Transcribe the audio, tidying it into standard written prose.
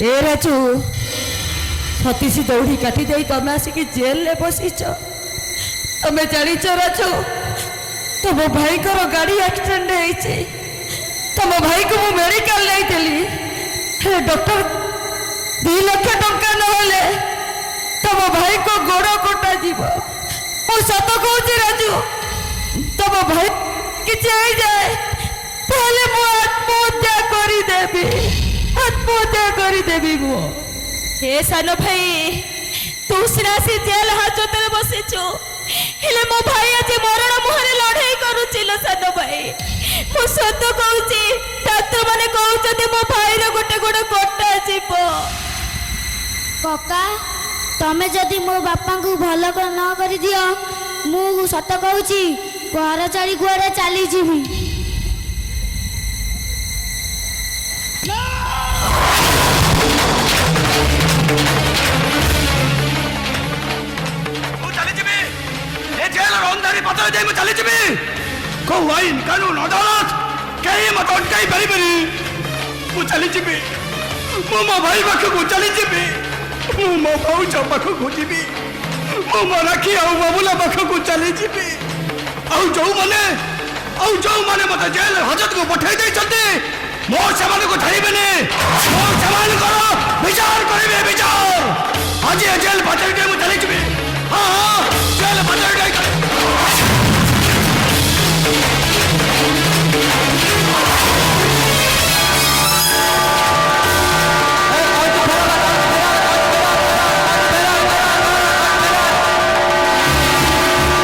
ए राजू सतीश दौड़ी काटी दे तुम आसिक जेल ले बसीच तुम जाच राजू तुम भाई को गाड़ी एक्सीडेंट होती तुम भाई को मु मेडिकल नहीं डॉक्टर 2 लाख टंका नहले तुम भाई को गोड़ कटा जीव मु सत कहूँ राजू तुम भाई किसी हो जाए पहले मु आत्महत्या करदेवी आत्महत्या करदेवी मु हे सान भाई तू सिना से जेल हाजत में बसीचु हेले मो भाई आज मरण मुहरे लड़ाई करूचिलो सान भाई मु सत कहूची डाक्टर माने कहउछथि मो भाई रो गोटे गोड़ कटा जीवो कका तमे जदि मो बापा को भल न कर दियो मु सत कहूची घर चली कुआडे चली जीवी चली को आईन कानून अदालत कहीं मत अटकाई पारिबेनी मु चली जीवी मो मो भाई पाखक चली जीवी मु मो भाउज पाखक जीवी मो मो राखी आ बाबुला पाखक चली जीवी जो माने मत जेल हाजत को पठाई देछन्ते मो समान को छाड़ीबेनी मो समान करो विचार करिबे विचार आज जेल पठाई दे मु चली जीवी हां हां